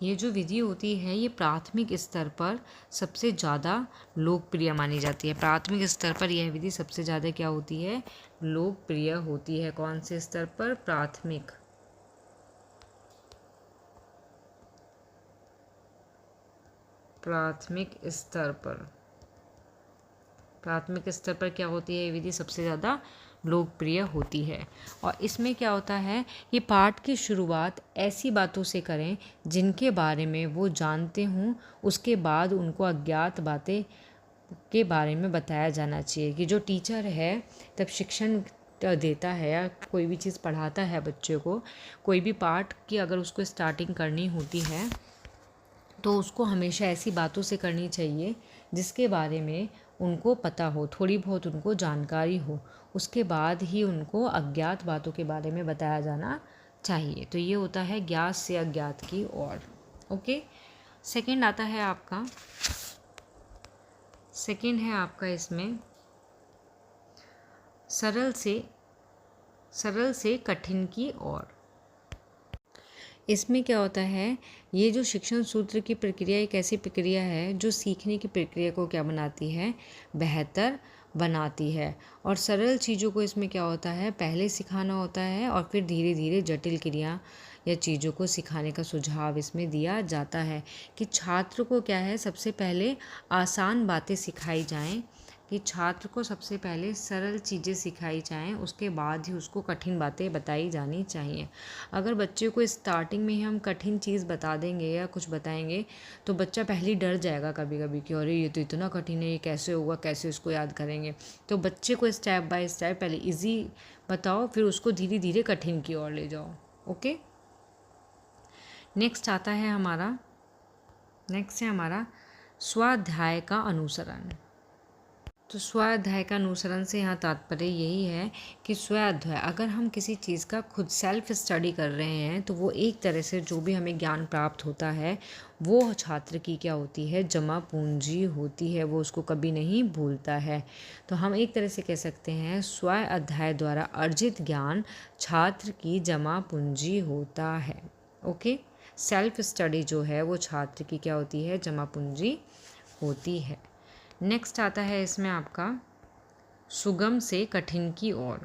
ये जो विधि होती है ये प्राथमिक स्तर पर सबसे ज़्यादा लोकप्रिय मानी जाती है। प्राथमिक स्तर पर यह विधि सबसे ज़्यादा क्या होती है, लोकप्रिय होती है। कौन से स्तर पर, प्राथमिक स्तर पर क्या होती है, ये विधि सबसे ज़्यादा लोकप्रिय होती है। और इसमें क्या होता है, ये पाठ की शुरुआत ऐसी बातों से करें जिनके बारे में वो जानते हों, उसके बाद उनको अज्ञात बातें के बारे में बताया जाना चाहिए। कि जो टीचर है तब शिक्षण देता है या कोई भी चीज़ पढ़ाता है बच्चे को, कोई भी पाठ की अगर उसको स्टार्टिंग करनी होती है तो उसको हमेशा ऐसी बातों से करनी चाहिए जिसके बारे में उनको पता हो, थोड़ी बहुत उनको जानकारी हो, उसके बाद ही उनको अज्ञात बातों के बारे में बताया जाना चाहिए। तो ये होता है ज्ञात से अज्ञात की ओर। ओके, सेकंड आता है आपका, सेकंड है आपका इसमें सरल से कठिन की ओर। इसमें क्या होता है, ये जो शिक्षण सूत्र की प्रक्रिया एक ऐसी प्रक्रिया है जो सीखने की प्रक्रिया को क्या बनाती है, बेहतर बनाती है। और सरल चीज़ों को इसमें क्या होता है, पहले सिखाना होता है और फिर धीरे धीरे जटिल क्रिया या चीज़ों को सिखाने का सुझाव इसमें दिया जाता है। कि छात्र को क्या है, सबसे पहले आसान बातें सिखाई जाएं, कि छात्र को सबसे पहले सरल चीज़ें सिखाई जाएं, उसके बाद ही उसको कठिन बातें बताई जानी चाहिए। अगर बच्चे को स्टार्टिंग में ही हम कठिन चीज़ बता देंगे या कुछ बताएंगे तो बच्चा पहले ही डर जाएगा कभी कभी कि अरे ये तो इतना कठिन है, ये कैसे होगा, कैसे इसको याद करेंगे। तो बच्चे को स्टेप बाय स्टेप पहले ईजी बताओ, फिर उसको धीरे धीरे कठिन की ओर ले जाओ। ओके, नेक्स्ट है हमारा स्वाध्याय का अनुसरण। तो स्वाध्याय का अनुसरण से यहाँ तात्पर्य यही है कि स्वाध्याय, अगर हम किसी चीज़ का खुद सेल्फ स्टडी कर रहे हैं तो वो एक तरह से जो भी हमें ज्ञान प्राप्त होता है वो छात्र की क्या होती है, जमा पूंजी होती है, वो उसको कभी नहीं भूलता है। तो हम एक तरह से कह सकते हैं स्वाध्याय द्वारा अर्जित ज्ञान छात्र की जमा पूंजी होता है। ओके, सेल्फ स्टडी जो है वो छात्र की क्या होती है, जमा पूंजी होती है। नेक्स्ट आता है इसमें आपका सुगम से कठिन की ओर।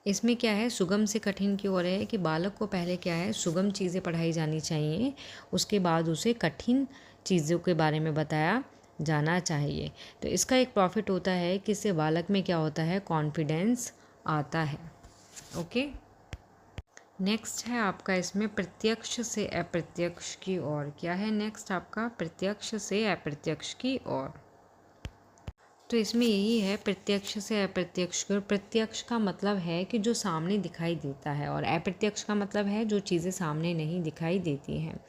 इसमें क्या है, सुगम से कठिन की ओर है कि बालक को पहले क्या है, सुगम चीज़ें पढ़ाई जानी चाहिए, उसके बाद उसे कठिन चीज़ों के बारे में बताया जाना चाहिए। तो इसका एक प्रॉफिट होता है कि इससे बालक में क्या होता है, कॉन्फिडेंस आता है। ओके, नेक्स्ट है आपका इसमें प्रत्यक्ष से अप्रत्यक्ष की ओर। क्या है नेक्स्ट आपका? प्रत्यक्ष से अप्रत्यक्ष की ओर। तो इसमें यही है, प्रत्यक्ष से अप्रत्यक्ष की ओर। प्रत्यक्ष का मतलब है कि जो सामने दिखाई देता है, और अप्रत्यक्ष का मतलब है जो चीज़ें सामने नहीं दिखाई देती हैं।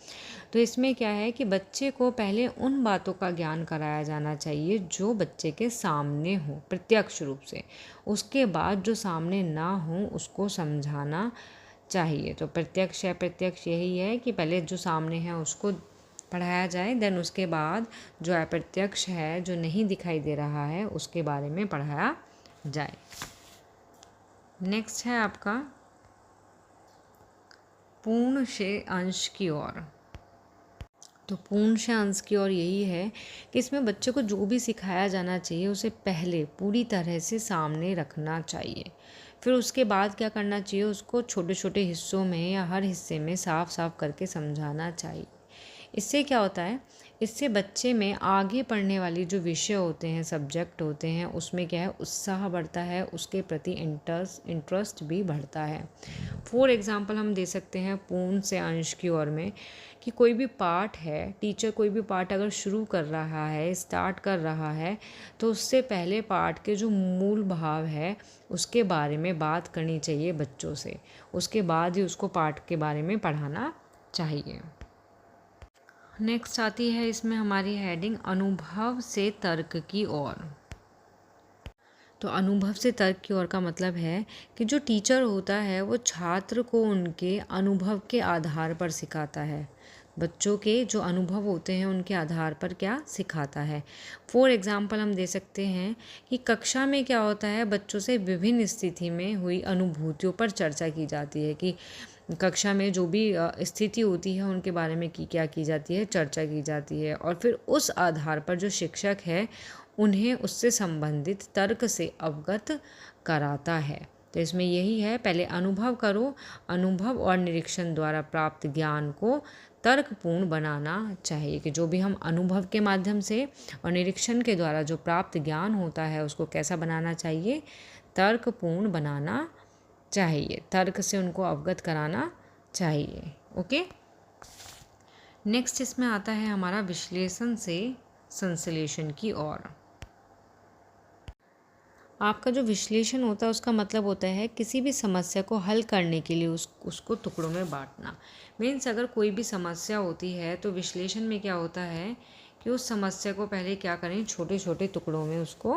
तो इसमें क्या है कि बच्चे को पहले उन बातों का ज्ञान कराया जाना चाहिए जो बच्चे के सामने हो प्रत्यक्ष रूप से। उसके बाद जो सामने ना हो उसको समझाना चाहिए। तो प्रत्यक्ष या प्रत्यक्ष यही है कि पहले जो सामने है उसको पढ़ाया जाए, देन उसके बाद जो अप्रत्यक्ष है, जो नहीं दिखाई दे रहा है, उसके बारे में पढ़ाया जाए। नेक्स्ट है आपका पूर्ण से अंश की ओर। तो पूर्ण से अंश की ओर यही है कि इसमें बच्चे को जो भी सिखाया जाना चाहिए उसे पहले पूरी तरह से सामने रखना चाहिए। फिर उसके बाद क्या करना चाहिए, उसको छोटे छोटे हिस्सों में या हर हिस्से में साफ साफ करके समझाना चाहिए। इससे क्या होता है, इससे बच्चे में आगे पढ़ने वाली जो विषय होते हैं, सब्जेक्ट होते हैं, उसमें क्या है, उत्साह बढ़ता है, उसके प्रति इंटरेस्ट भी बढ़ता है। फॉर एग्ज़ाम्पल हम दे सकते हैं पूर्ण से अंश की ओर में कि कोई भी पाठ है, टीचर कोई भी पाठ अगर शुरू कर रहा है, स्टार्ट कर रहा है, तो उससे पहले पाठ के जो मूल भाव है उसके बारे में बात करनी चाहिए बच्चों से। उसके बाद ही उसको पाठ के बारे में पढ़ाना चाहिए। नेक्स्ट आती है इसमें हमारी हेडिंग अनुभव से तर्क की ओर। तो अनुभव से तर्क की ओर का मतलब है कि जो टीचर होता है वो छात्र को उनके अनुभव के आधार पर सिखाता है। बच्चों के जो अनुभव होते हैं उनके आधार पर क्या सिखाता है। फॉर एग्ज़ाम्पल हम दे सकते हैं कि कक्षा में क्या होता है, बच्चों से विभिन्न स्थिति में हुई अनुभूतियों पर चर्चा की जाती है कि कक्षा में जो भी स्थिति होती है उनके बारे में क्या की जाती है, चर्चा की जाती है, और फिर उस आधार पर जो शिक्षक है उन्हें उससे संबंधित तर्क से अवगत कराता है। तो इसमें यही है, पहले अनुभव करो, अनुभव और निरीक्षण द्वारा प्राप्त ज्ञान को तर्कपूर्ण बनाना चाहिए। कि जो भी हम अनुभव के माध्यम से और निरीक्षण के द्वारा जो प्राप्त ज्ञान होता है उसको कैसा बनाना चाहिए, तर्कपूर्ण बनाना चाहिए, तर्क से उनको अवगत कराना चाहिए। ओके, नेक्स्ट इसमें आता है हमारा विश्लेषण से संश्लेषण की ओर। आपका जो विश्लेषण होता है उसका मतलब होता है किसी भी समस्या को हल करने के लिए उसको टुकड़ों में बांटना। मीन्स अगर कोई भी समस्या होती है तो विश्लेषण में क्या होता है कि उस समस्या को पहले क्या करें, छोटे छोटे टुकड़ों में उसको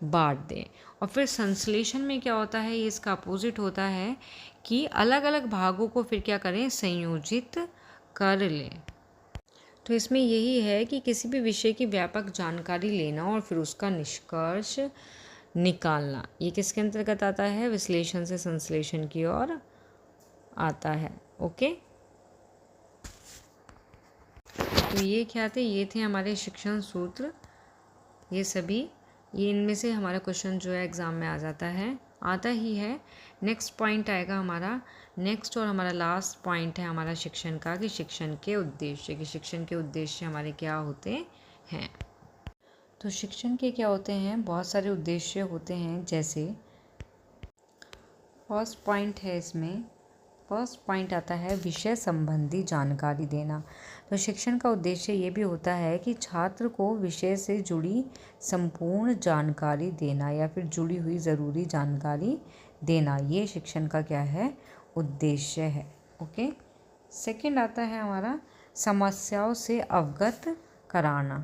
बांट दें। और फिर संश्लेषण में क्या होता है, ये इसका अपोजिट होता है कि अलग अलग भागों को फिर क्या करें, संयोजित कर लें। तो इसमें यही है कि किसी भी विषय की व्यापक जानकारी लेना और फिर उसका निष्कर्ष निकालना, ये किसके अंतर्गत आता है, विश्लेषण से संश्लेषण की ओर आता है। ओके, तो ये क्या थे, ये थे हमारे शिक्षण सूत्र। ये सभी, ये इनमें से हमारा क्वेश्चन जो है एग्ज़ाम में आ जाता है, आता ही है। नेक्स्ट पॉइंट आएगा हमारा, नेक्स्ट और हमारा लास्ट पॉइंट है हमारा शिक्षण का, कि शिक्षण के उद्देश्य, कि शिक्षण के उद्देश्य हमारे क्या होते हैं। तो शिक्षण के क्या होते हैं, बहुत सारे उद्देश्य होते हैं। जैसे फर्स्ट पॉइंट है इसमें, फर्स्ट पॉइंट आता है विषय संबंधी जानकारी देना। तो शिक्षण का उद्देश्य ये भी होता है कि छात्र को विषय से जुड़ी संपूर्ण जानकारी देना या फिर जुड़ी हुई ज़रूरी जानकारी देना, ये शिक्षण का क्या है, उद्देश्य है। ओके, सेकंड आता है हमारा समस्याओं से अवगत कराना।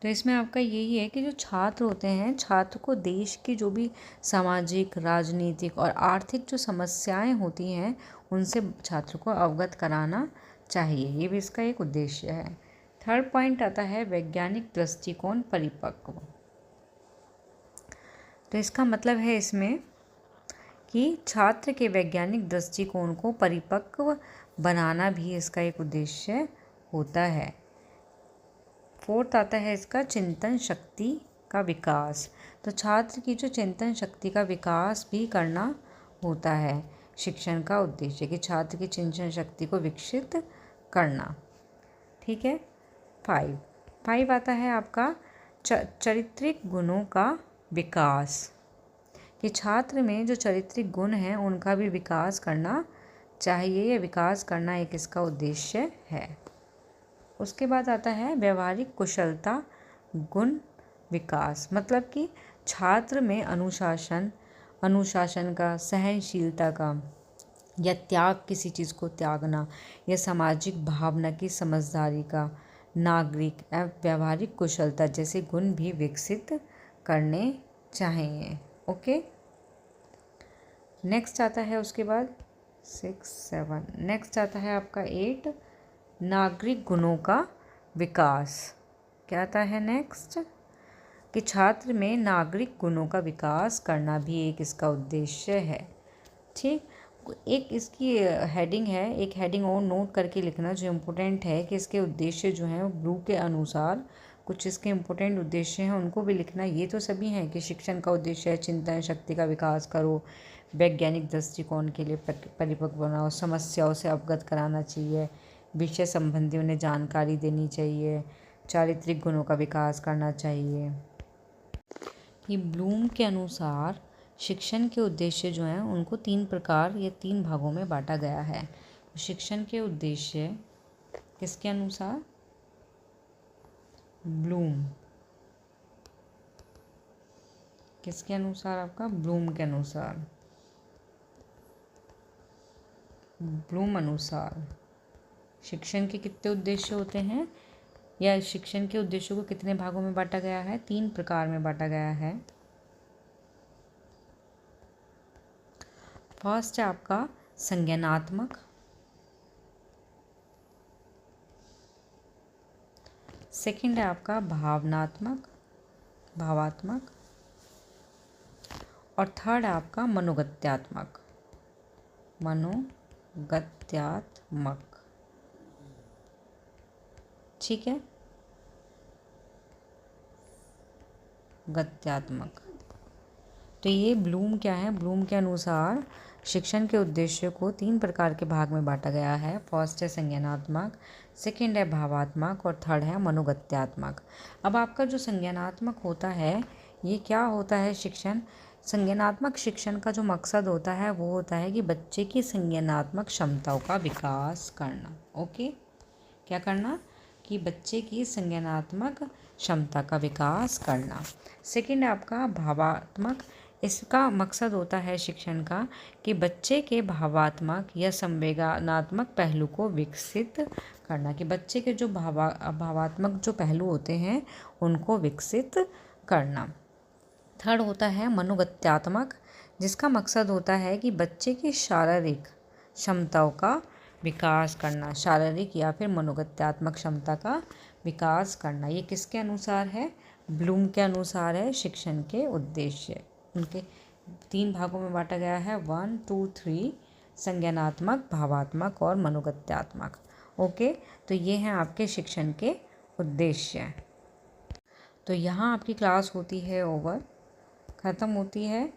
तो इसमें आपका यही है कि जो छात्र होते हैं, छात्र को देश की जो भी सामाजिक, राजनीतिक और आर्थिक जो समस्याएं होती हैं उनसे छात्र को अवगत कराना चाहिए, ये भी इसका एक उद्देश्य है। थर्ड पॉइंट आता है वैज्ञानिक दृष्टिकोण परिपक्व। तो इसका मतलब है इसमें कि छात्र के वैज्ञानिक दृष्टिकोण को परिपक्व बनाना भी इसका एक उद्देश्य होता है। फोर्थ आता है इसका चिंतन शक्ति का विकास। तो छात्र की जो चिंतन शक्ति का विकास भी करना होता है शिक्षण का उद्देश्य, कि छात्र की चिंतन शक्ति को विकसित करना। ठीक है, फाइव आता है आपका चारित्रिक गुणों का विकास, कि छात्र में जो चारित्रिक गुण हैं उनका भी विकास करना चाहिए या विकास करना एक इसका उद्देश्य है। उसके बाद आता है व्यवहारिक कुशलता गुण विकास, मतलब कि छात्र में अनुशासन का, सहनशीलता का या त्याग, किसी चीज़ को त्यागना, या सामाजिक भावना की समझदारी का, नागरिक व्यवहारिक कुशलता जैसे गुण भी विकसित करने चाहिए। ओके, नेक्स्ट आता है उसके बाद 6 7, नेक्स्ट आता है आपका 8 नागरिक गुणों का विकास। क्या आता है नेक्स्ट, कि छात्र में नागरिक गुणों का विकास करना भी एक इसका उद्देश्य है। ठीक, एक इसकी हेडिंग है, एक हेडिंग और नोट करके लिखना जो इम्पोर्टेंट है, कि इसके उद्देश्य जो हैं ब्लू के अनुसार कुछ इसके इम्पोर्टेंट उद्देश्य हैं, उनको भी लिखना। ये तो सभी हैं कि शिक्षण का उद्देश्य है चिंतन शक्ति का विकास करो, वैज्ञानिक दृष्टिकोण के लिए परिपक्व बनाओ, समस्याओं से अवगत कराना चाहिए, विषय संबंधी उन्हें जानकारी देनी चाहिए, चारित्रिक गुणों का विकास करना चाहिए। ये ब्लूम के अनुसार शिक्षण के उद्देश्य जो हैं उनको 3 प्रकार या 3 भागों में बांटा गया है। शिक्षण के उद्देश्य किसके अनुसार, ब्लूम किसके अनुसार, आपका ब्लूम के अनुसार, ब्लूम अनुसार शिक्षण के कितने उद्देश्य होते हैं, या शिक्षण के उद्देश्यों को कितने भागों में बांटा गया है, 3 प्रकार में बांटा गया है। फर्स्ट है आपका संज्ञानात्मक, सेकंड है आपका भावात्मक, और थर्ड है आपका मनोगत्यात्मक। ठीक है, गत्यात्मक। तो ये ब्लूम क्या है, ब्लूम के अनुसार शिक्षण के उद्देश्य को 3 प्रकार के भाग में बांटा गया है। फर्स्ट है संज्ञानात्मक, सेकंड है भावात्मक, और थर्ड है मनोगत्यात्मक। अब आपका जो संज्ञानात्मक होता है, ये क्या होता है, संज्ञानात्मक शिक्षण का जो मकसद होता है वो होता है कि बच्चे की संज्ञानात्मक क्षमताओं का विकास करना। ओके, क्या करना, कि बच्चे की संज्ञानात्मक क्षमता का विकास करना। सेकंड है आपका भावात्मक, इसका मकसद होता है शिक्षण का कि बच्चे के भावात्मक या संवेदनात्मक पहलू को विकसित करना, कि बच्चे के जो भावात्मक जो पहलू होते हैं उनको विकसित करना। थर्ड होता है मनोगत्यात्मक, जिसका मकसद होता है कि बच्चे की शारीरिक क्षमताओं का विकास करना, शारीरिक या फिर मनोगत्यात्मक क्षमता का विकास करना। ये किसके अनुसार है, ब्लूम के अनुसार है शिक्षण के उद्देश्य। उनके 3 भागों में बांटा गया है, 1 2 3, संज्ञानात्मक, भावात्मक और मनोगत्यात्मक। ओके, तो ये हैं आपके शिक्षण के उद्देश्य। तो यहाँ आपकी क्लास होती है ओवर, ख़त्म होती है।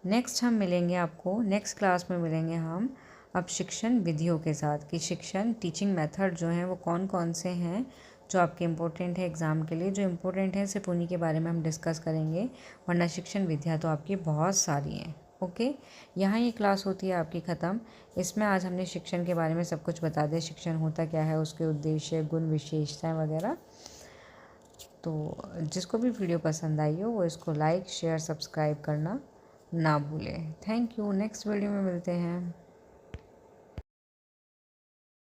नेक्स्ट हम मिलेंगे आपको, नेक्स्ट क्लास में मिलेंगे हम अब शिक्षण विधियों के साथ, कि शिक्षण टीचिंग मेथड जो हैं वो कौन कौन से हैं जो आपके इम्पोर्टेंट है एग्ज़ाम के लिए। जो इम्पोर्टेंट है सिर्फ उन्हीं के बारे में हम डिस्कस करेंगे, वरना शिक्षण विधियाँ तो आपकी बहुत सारी हैं। ओके, यहाँ ये क्लास होती है आपकी ख़त्म। इसमें आज हमने शिक्षण के बारे में सब कुछ बता दिया, शिक्षण होता क्या है, उसके उद्देश्य, गुण, विशेषताएँ वगैरह। तो जिसको भी वीडियो पसंद आई हो वो इसको लाइक शेयर सब्सक्राइब करना ना भूलें। थैंक यू, नेक्स्ट वीडियो में मिलते हैं।